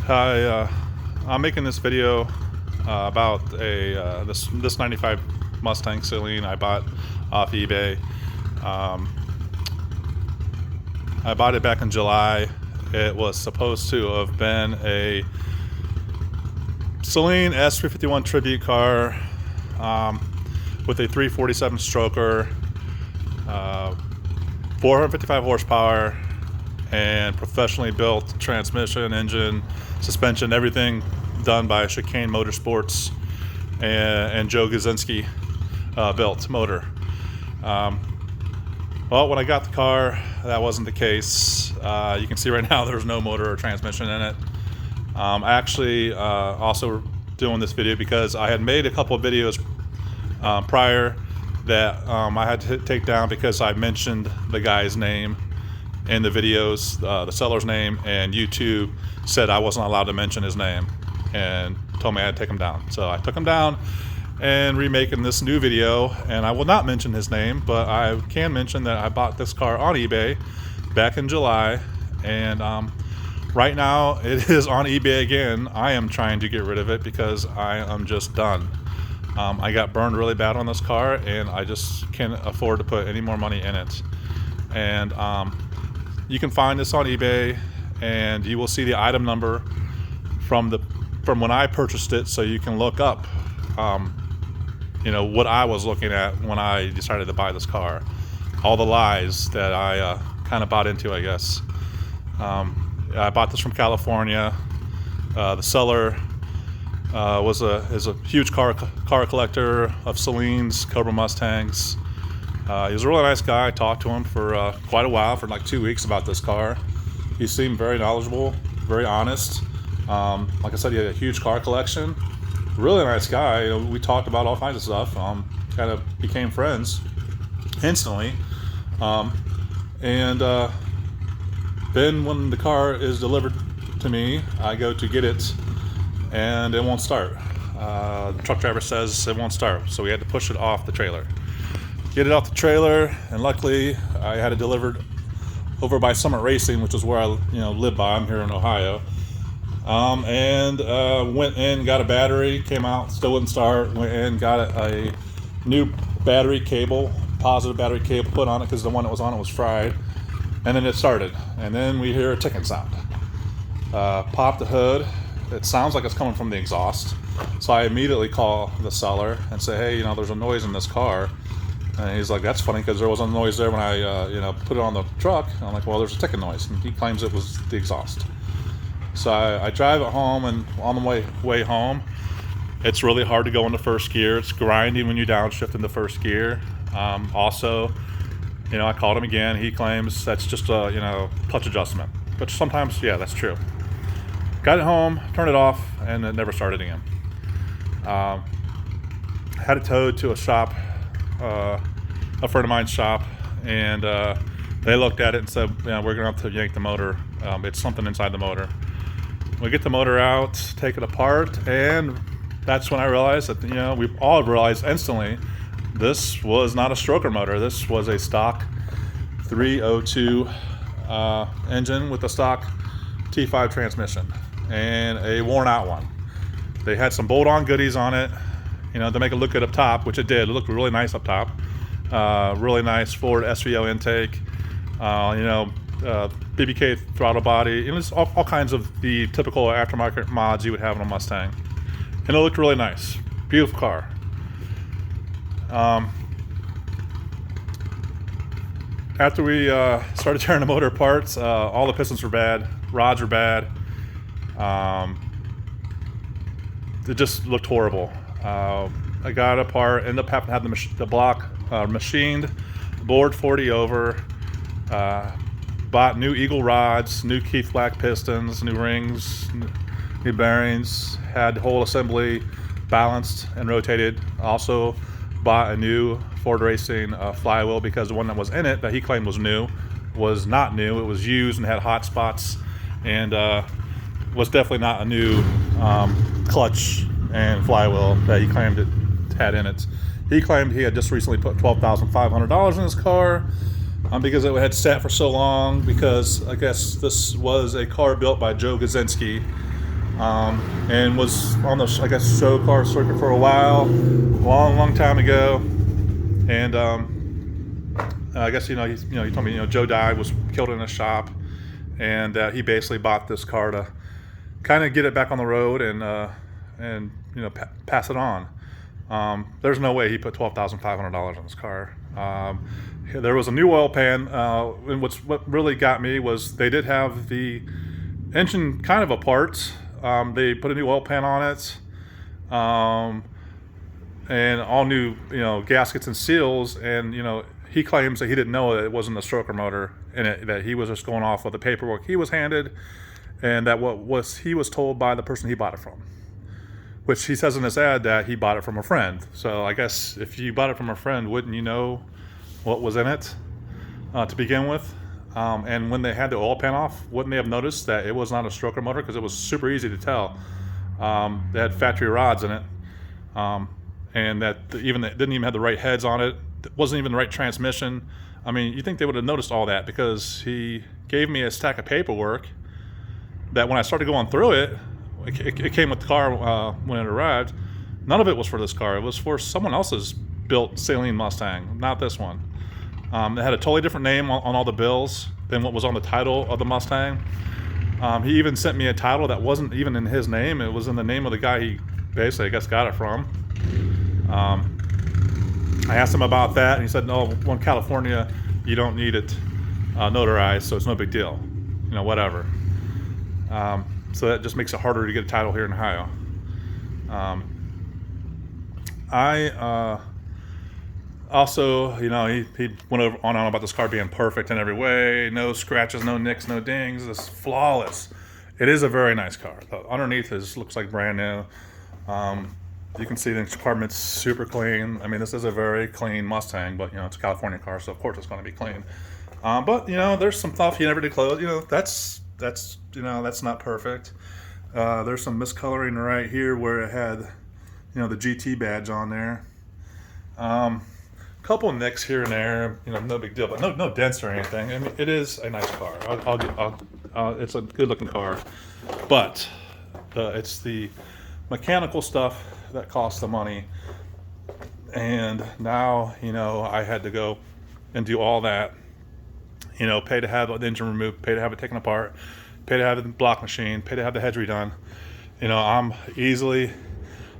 Hi, I'm making this video about this '95 Mustang Saleen I bought off eBay. Um, I bought it back in July. It was supposed to have been a Saleen s351 tribute car with a 347 stroker, 455 horsepower, and professionally built transmission, engine, suspension, everything done by Chicane Motorsports and Joe Gazinski built motor. Well, when I got the car, that wasn't the case. You can see right now there's no motor or transmission in it. I actually also doing this video because I had made a couple of videos prior that I had to take down because I mentioned the guy's name in the videos, the seller's name, and YouTube said I wasn't allowed to mention his name and told me I had to take him down. So I took him down and remaking this new video, and I will not mention his name, but I can mention that I bought this car on eBay back in July, and right now it is on eBay again. I am trying to get rid of it because I am just done. I got burned really bad on this car, and I just can't afford to put any more money in it. And you can find this on eBay, and you will see the item number from when I purchased it, so you can look up what I was looking at when I decided to buy this car, all the lies that I kind of bought into, I guess. I bought this from California. The seller is a huge car collector of Saleens, Cobra Mustangs. He was a really nice guy. I talked to him for quite a while, for like 2 weeks, about this car. He seemed very knowledgeable, very honest. Like I said, he had a huge car collection. Really nice guy. We talked about all kinds of stuff. Kind of became friends instantly. And then when the car is delivered to me, I go to get it, and it won't start. The truck driver says it won't start, so we had to push it off the trailer. Get it off the trailer, and luckily I had it delivered over by Summit Racing, which is where I live by. I'm here in Ohio. Went in, got a battery, came out, still wouldn't start. Went in, got a new battery cable, positive battery cable put on it because the one that was on it was fried. And then it started, and then we hear a ticking sound. Pop the hood. It sounds like it's coming from the exhaust. So I immediately call the seller and say, hey, there's a noise in this car. And he's like, that's funny because there wasn't a noise there when I put it on the truck. And I'm like, well, there's a ticking noise. And he claims it was the exhaust. So I drive it home, and on the way home, it's really hard to go into first gear. It's grinding when you downshift into first gear. Also, I called him again. He claims that's just a clutch adjustment. But sometimes, yeah, that's true. Got it home, turned it off, and it never started again. Had it towed to a shop, a friend of mine's shop, and they looked at it and said, we're gonna have to yank the motor. It's something inside the motor. We get the motor out, take it apart, and that's when I realized that we all realized instantly this was not a stroker motor. This was a stock 302 engine with a stock T5 transmission and a worn out one. They had some bolt-on goodies on it, to make it look good up top, which it did. It looked really nice up top. Really nice Ford SVO intake. BBK throttle body. Just all kinds of the typical aftermarket mods you would have on a Mustang. And it looked really nice. Beautiful car. After we started tearing the motor apart, all the pistons were bad. Rods were bad. It just looked horrible. I got it apart, ended up having to have the block machined, bored 40 over, bought new Eagle rods, new Keith Black pistons, new rings, new bearings, had the whole assembly balanced and rotated. Also bought a new Ford Racing flywheel because the one that was in it that he claimed was new was not new. It was used and had hot spots, and was definitely not a new clutch and flywheel that he claimed it had in it. He claimed he had just recently put $12,500 in his car because it had sat for so long, because I guess this was a car built by Joe Gazinski, and was on the, I guess, show car circuit for a while, long time ago. And I guess he told me Joe died, was killed in a shop, and he basically bought this car to kind of get it back on the road and pass it on. There's no way he put $12,500 on this car. There was a new oil pan, and what really got me was they did have the engine kind of apart. They put a new oil pan on it, and all new gaskets and seals. And he claims that he didn't know that it wasn't a stroker motor in it, that he was just going off of the paperwork he was handed, and that he was told by the person he bought it from. Which he says in this ad that he bought it from a friend. So I guess if you bought it from a friend, wouldn't you know what was in it to begin with? And when they had the oil pan off, wouldn't they have noticed that it was not a stroker motor? Because it was super easy to tell. They had factory rods in it, and that they didn't even have the right heads on it. It wasn't even the right transmission. I mean, you think they would have noticed all that, because he gave me a stack of paperwork that when I started going through it, it came with the car when it arrived. None of it was for this car. It was for someone else's built saleen Mustang, not this one. It had a totally different name on all the bills than what was on the title of the Mustang. He even sent me a title that wasn't even in his name. It was in the name of the guy he basically, I guess, got it from. I asked him about that, and he said, no, well, in California, you don't need it notarized, so it's no big deal. Whatever. So that just makes it harder to get a title here in Ohio. I also, he went on and on about this car being perfect in every way. No scratches, no nicks, no dings. It's flawless. It is a very nice car. Underneath looks like brand new. You can see the compartment's super clean. I mean, this is a very clean Mustang, but it's a California car, so of course it's going to be clean. But there's some stuff he never did close. That's not perfect. There's some miscoloring right here where it had the GT badge on there. Couple nicks here and there, no big deal, but no dents or anything. I mean, it is a nice car. It's a good looking car, but it's the mechanical stuff that costs the money. And now I had to go and do all that. Pay to have the engine removed, pay to have it taken apart, pay to have the block machine, pay to have the heads redone. I'm easily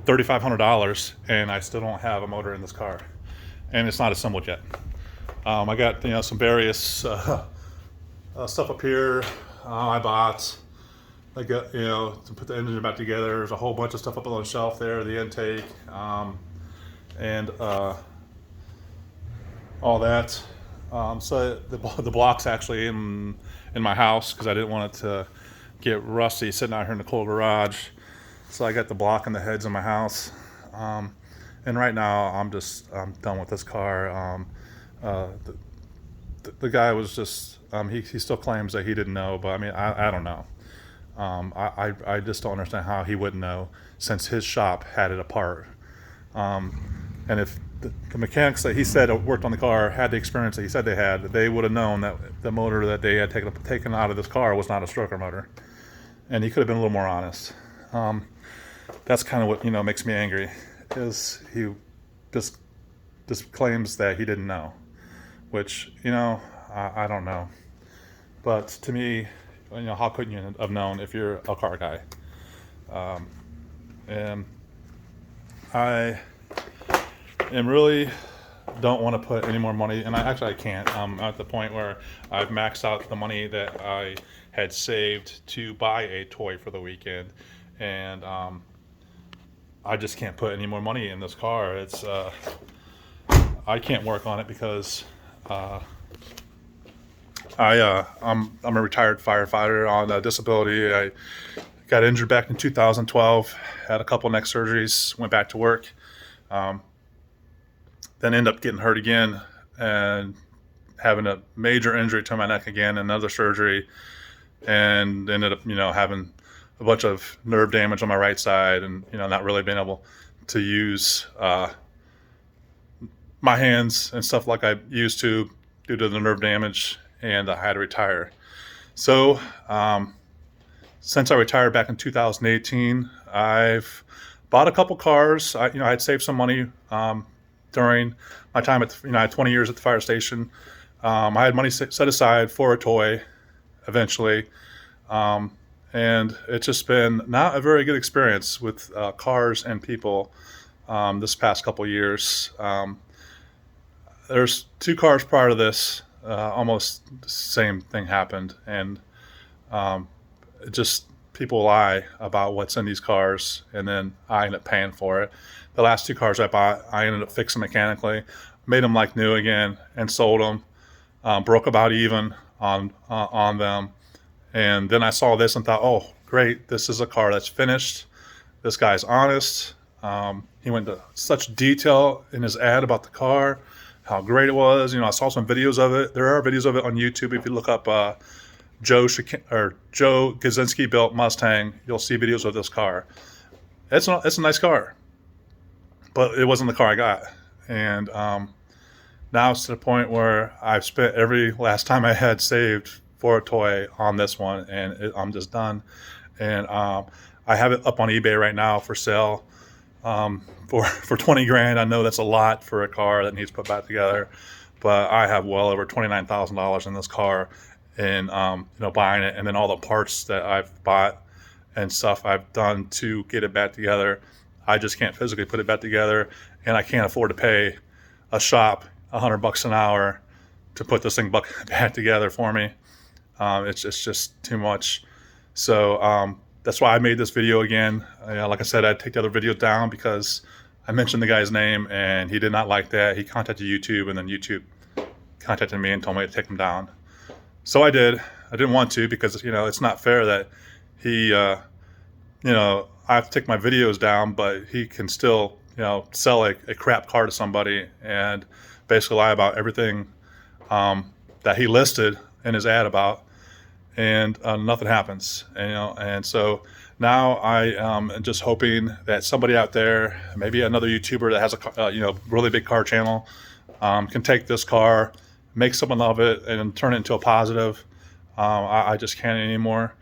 $3,500, and I still don't have a motor in this car, and it's not assembled yet. I got some various stuff up here. I bought. I got to put the engine back together. There's a whole bunch of stuff up on the shelf there, the intake, and all that. So the block's actually in my house because I didn't want it to get rusty sitting out here in the cold garage. So I got the block and the heads in my house. And right now I'm done with this car. The guy was just he still claims that he didn't know, but I mean I don't know. I just don't understand how he wouldn't know, since his shop had it apart. And if the mechanics that he said worked on the car had the experience that he said they had, they would have known that the motor that they had taken out of this car was not a stroker motor. And he could have been a little more honest. That's kind of what makes me angry, is he just claims that he didn't know, which I don't know. But to me, how couldn't you have known if you're a car guy? And I really don't want to put any more money, and I can't. I'm at the point where I've maxed out the money that I had saved to buy a toy for the weekend, and I just can't put any more money in this car. It's I can't work on it because I'm a retired firefighter on disability. I got injured back in 2012, had a couple neck surgeries, went back to work, then ended up getting hurt again and having a major injury to my neck again, another surgery, and ended up having a bunch of nerve damage on my right side, and not really being able to use my hands and stuff like I used to due to the nerve damage, and I had to retire. So since I retired back in 2018, I've bought a couple cars. I had saved some money during my time at I had 20 years at the fire station. I had money set aside for a toy eventually, and it's just been not a very good experience with cars and people this past couple years. There's 2 cars prior to this. Almost the same thing happened, and just people lie about what's in these cars, and then I end up paying for it. The last 2 cars I bought, I ended up fixing mechanically, made them like new again, and sold them. Broke about even on them, and then I saw this and thought, oh, great, this is a car that's finished. This guy's honest. He went into such detail in his ad about the car, how great it was. I saw some videos of it. There are videos of it on YouTube. If you look up Joe Gazinski built Mustang, you'll see videos of this car. It's a nice car, but it wasn't the car I got. And now it's to the point where I've spent every last time I had saved for a toy on this one, and I'm just done. And I have it up on eBay right now for sale for 20 grand. I know that's a lot for a car that needs put back together, but I have well over $29,000 in this car, and buying it, and then all the parts that I've bought and stuff I've done to get it back together. I just can't physically put it back together, and I can't afford to pay a shop $100 an hour to put this thing back together for me. It's just too much. So that's why I made this video again. Like I said, I'd take the other videos down because I mentioned the guy's name and he did not like that. He contacted YouTube, and then YouTube contacted me and told me to take them down. So I did. I didn't want to because it's not fair that he I have to take my videos down, but he can still sell a crap car to somebody and basically lie about everything that he listed in his ad about, and nothing happens. And so now I am just hoping that somebody out there, maybe another YouTuber that has a really big car channel, can take this car, make something of it, and turn it into a positive. I just can't anymore.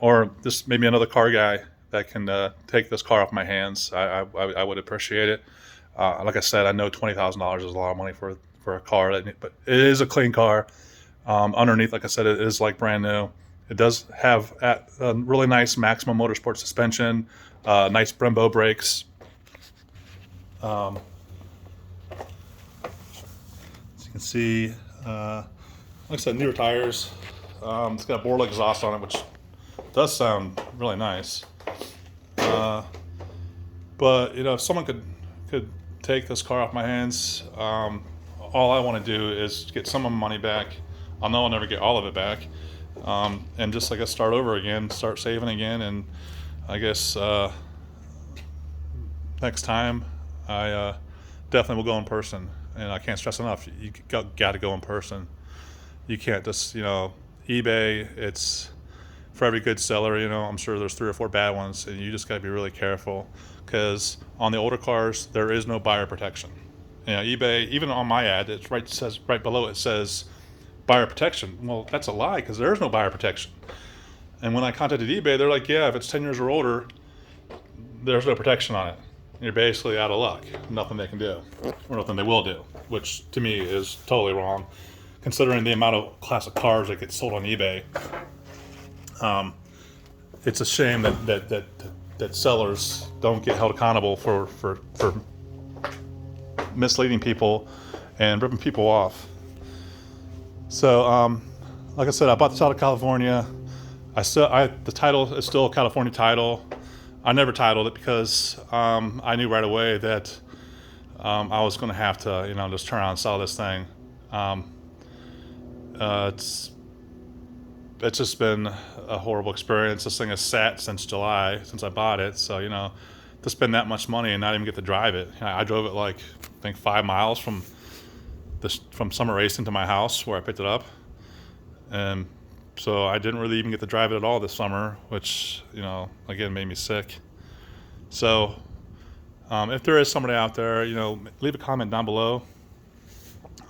Or this maybe another car guy that can take this car off my hands. I would appreciate it. Like I said, I know $20,000 is a lot of money for a car, but it is a clean car. Underneath, like I said, it is like brand new. It does have a really nice Maximum Motorsport suspension, nice Brembo brakes. As you can see, like I said, newer tires. It's got a Borla exhaust on it, which does sound really nice. But if someone could take this car off my hands, all I want to do is get some of my money back. I know I'll never get all of it back, and just start over again, start saving again, and I guess next time I definitely will go in person. And I can't stress enough, you got to go in person. You can't just eBay. It's for every good seller, I'm sure there's 3 or 4 bad ones, and you just got to be really careful because on the older cars there is no buyer protection. eBay, even on my ad, says right below it says buyer protection. Well, that's a lie because there is no buyer protection. And when I contacted eBay, they're like, yeah, if it's 10 years or older, there's no protection on it. You're basically out of luck. Nothing they can do, or nothing they will do, which to me is totally wrong, considering the amount of classic cars that get sold on eBay. It's a shame that sellers don't get held accountable for misleading people and ripping people off. So, like I said, I bought this out of California. The title is still a California title. I never titled it because I knew right away that I was going to have to, just turn around and sell this thing. It's just been a horrible experience. This thing has sat since July, since I bought it. So, to spend that much money and not even get to drive it. I drove it I think 5 miles from Summer Racing to my house where I picked it up. And so I didn't really even get to drive it at all this summer, which, again, made me sick. So if there is somebody out there, leave a comment down below.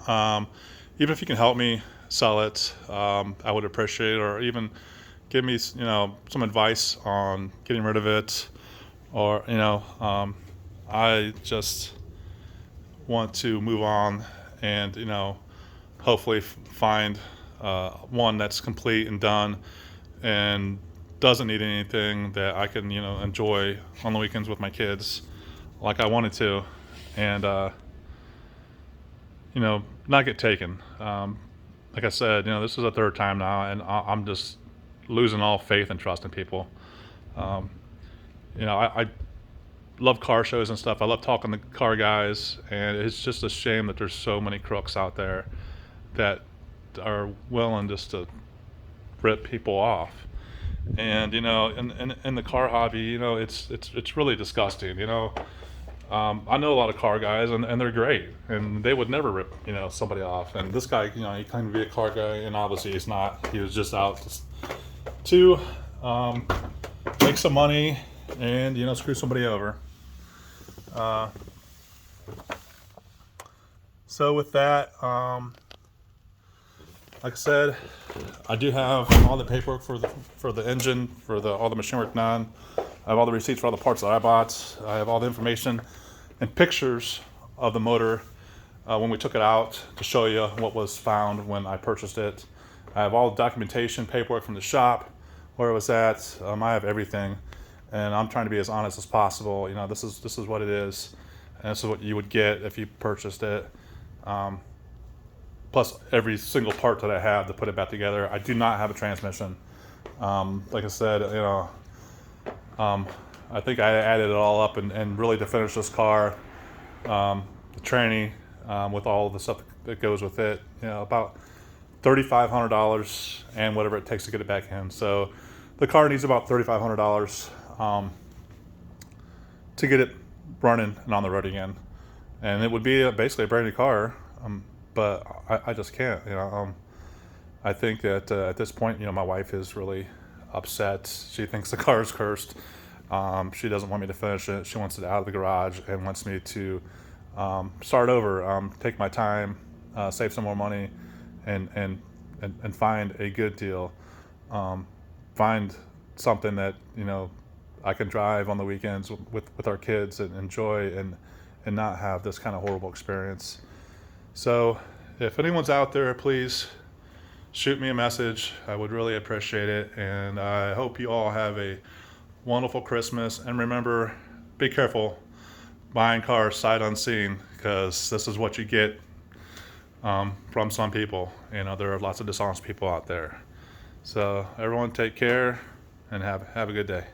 Even if you can help me sell it, I would appreciate it, or even give me, some advice on getting rid of it, or, I just want to move on and, hopefully find one that's complete and done and doesn't need anything, that I can, enjoy on the weekends with my kids like I wanted to, and, not get taken. Like I said, this is the third time now, and I'm just losing all faith and trust in people. Um, I love car shows and stuff. I love talking to car guys, and it's just a shame that there's so many crooks out there that are willing just to rip people off. And in the car hobby, it's really disgusting. I know a lot of car guys, and they're great, and they would never rip somebody off. And this guy, he claimed to be a car guy, and obviously he's not. He was just out to make some money and screw somebody over. So with that, like I said, I do have all the paperwork for the engine, for all the machine work done. I have all the receipts for all the parts that I bought. I have all the information and pictures of the motor when we took it out, to show you what was found when I purchased it. I have all the documentation, paperwork from the shop, where it was at. I have everything, and I'm trying to be as honest as possible. This is what it is, and this is what you would get if you purchased it. Plus every single part that I have to put it back together. I do not have a transmission. Like I said, I think I added it all up, and really, to finish this car, the tranny, with all the stuff that goes with it, about $3,500, and whatever it takes to get it back in. So the car needs about $3,500 to get it running and on the road again. And it would be basically a brand new car, but I just can't. I think that at this point, my wife is really upset. She thinks the car is cursed. She doesn't want me to finish it. She wants it out of the garage and wants me to start over, take my time, save some more money, and find a good deal. Find something that I can drive on the weekends with our kids and enjoy, and not have this kind of horrible experience. So if anyone's out there, please shoot me a message. I would really appreciate it. And I hope you all have a wonderful Christmas. And remember, be careful buying cars sight unseen, because this is what you get from some people. There are lots of dishonest people out there. So everyone, take care and have a good day.